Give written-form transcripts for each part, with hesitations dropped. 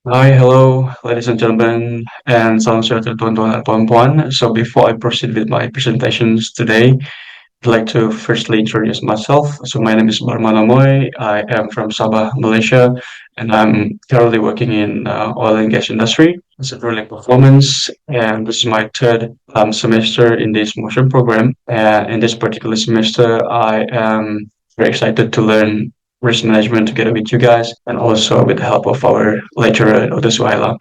Hi, hello, ladies and gentlemen, and salam sejahtera tuan-tuan dan puan-puan. So before I proceed with my presentations today, I'd like to firstly introduce myself. So my name is Barmanamoy. I am from Sabah, Malaysia, and I'm currently working in oil and gas industry as a drilling performance. And this is my third semester in this motion program. And in this particular semester, I am very excited to learn risk management together with you guys, and also with the help of our lecturer, Dr. Suhaila.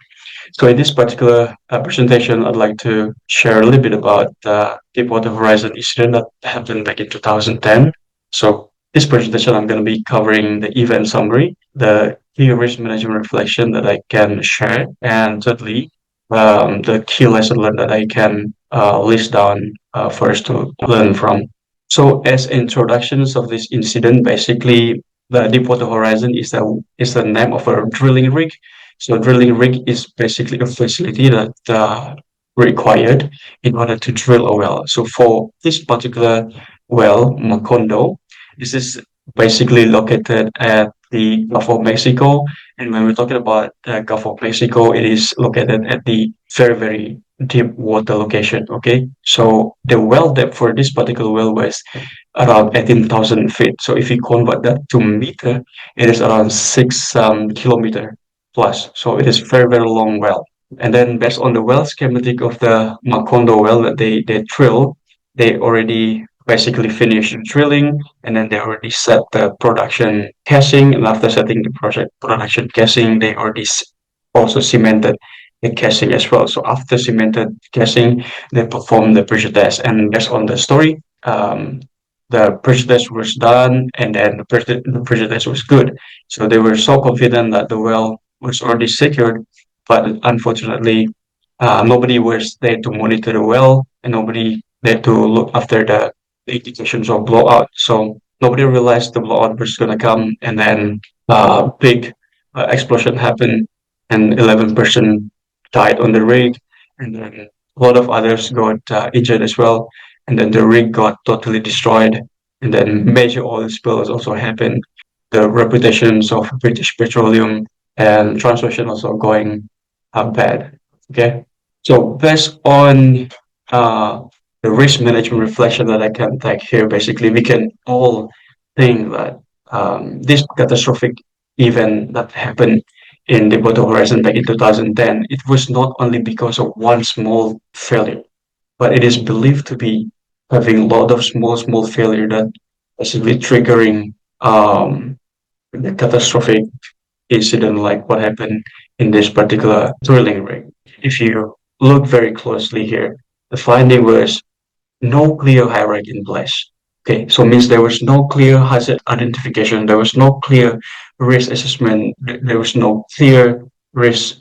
So in this particular presentation, I'd like to share a little bit about the Deepwater Horizon incident that happened back in 2010. So this presentation, I'm going to be covering the event summary, the key risk management reflection that I can share, and thirdly, the key lesson learned that I can list down for us to learn from. So as introductions of this incident, basically the Deepwater Horizon is the name of a drilling rig. So drilling rig is basically a facility that required in order to drill a well. So for this particular well, Macondo, this is basically located at the Gulf of Mexico. And when we're talking about the Gulf of Mexico, it is located at the very, very deep water location. Okay. So the well depth for this particular well was around 18,000 feet. So if you convert that to meter, it is around 6 kilometer plus. So it is very, very long well. And then based on the well schematic of the Macondo well that they drill, they already basically finished drilling, and then they already set the production casing. And after setting the project production casing, they already also cemented the casing as well. So after cemented casing, they performed the pressure test. And based on the story, the pressure test was done, and then the pressure test was good. So they were so confident that the well was already secured, but unfortunately, nobody was there to monitor the well, and nobody there to look after the indications of blowout. So nobody realized the blowout was going to come, and then big explosion happened, and 11 person died on the rig, and then a lot of others got injured as well. And then the rig got totally destroyed, and then major oil spills also happened. The reputations of British Petroleum and Transocean also going bad. Okay, so based on uh, the risk management reflection that I can take here, basically we can all think that this catastrophic event that happened in the Deepwater Horizon back in 2010, it was not only because of one small failure, but it is believed to be having a lot of small failure that basically triggering the catastrophic incident like what happened in this particular drilling rig. If you look very closely here, the finding was no clear hierarchy in place. Okay, so means there was no clear hazard identification, there was no clear risk assessment, there was no clear risk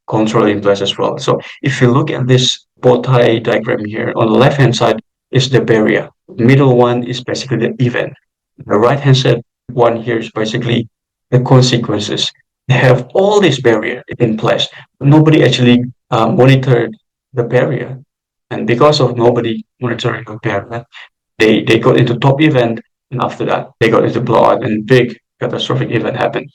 control in place as well. So if you look at this bow tie diagram here, on the left hand side is the barrier. The middle one is basically the event. The right hand side one here is basically the consequences. They have all this barrier in place. Nobody actually monitored the barrier. And because of nobody monitoring the barrier, they got into top event, and after that they got into blowout, and big catastrophic event happened.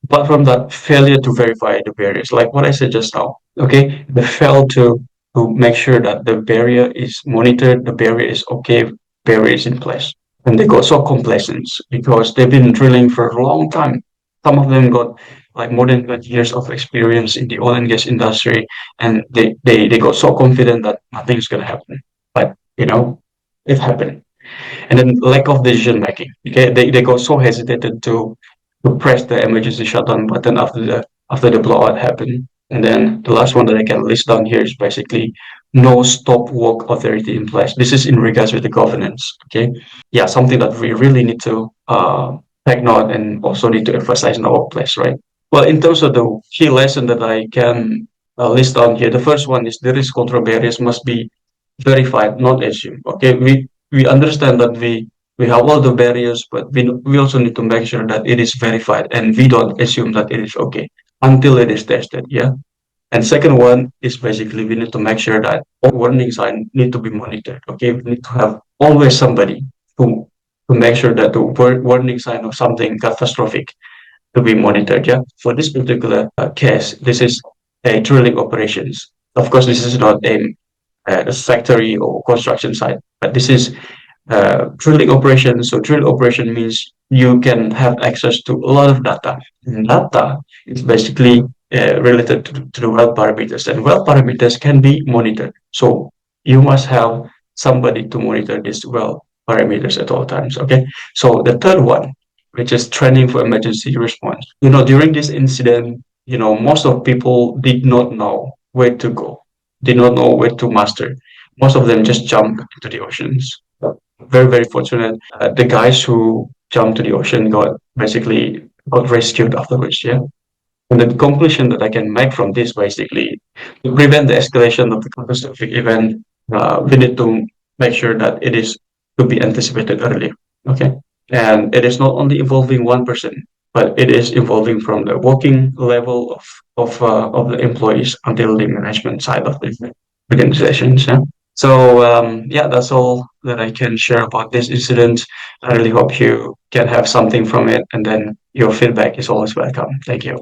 Apart from that, failure to verify the barriers, like what I said just now, okay, they failed to make sure that the barrier is monitored, the barrier is okay, barrier is in place. And they got so complacent because they've been drilling for a long time. Some of them got like more than 20 years of experience in the oil and gas industry, and they got so confident that nothing's gonna happen. But it happened. And then lack of decision making. Okay, they got so hesitated to press the emergency shutdown button after the blowout happened. And then the last one that I can list down here is basically no stop work authority in place. This is in regards with the governance. Okay, yeah, something that we really need to take note and also need to emphasize in our workplace, right? Well, in terms of the key lesson that I can list down here, the first one is the risk control barriers must be verified, not assumed. Okay, we understand that we have all the barriers, but we also need to make sure that it is verified, and we don't assume that it is okay until it is tested. Yeah. And second one is basically we need to make sure that all warning signs need to be monitored. Okay, we need to have always somebody to to make sure that the warning sign of something catastrophic to be monitored. Yeah, for this particular case, this is a drilling operations. Of course, this is not a factory or construction site, but this is drilling operation. So drilling operation means you can have access to a lot of data. And data is basically related to the well parameters, and well parameters can be monitored. So you must have somebody to monitor these well parameters at all times. Okay. So the third one, which is training for emergency response. During this incident, most of people did not know where to go, did not know where to master. Most of them just jump into the oceans. Very, very fortunate. The guys who jumped to the ocean got rescued afterwards. Yeah. And the conclusion that I can make from this basically, to prevent the escalation of the catastrophic event, we need to make sure that it is to be anticipated early. Okay. And it is not only involving one person, but it is involving from the working level of the employees until the management side of the organizations. Yeah. So yeah, that's all that I can share about this incident. I really hope you can have something from it, and then your feedback is always welcome. Thank you.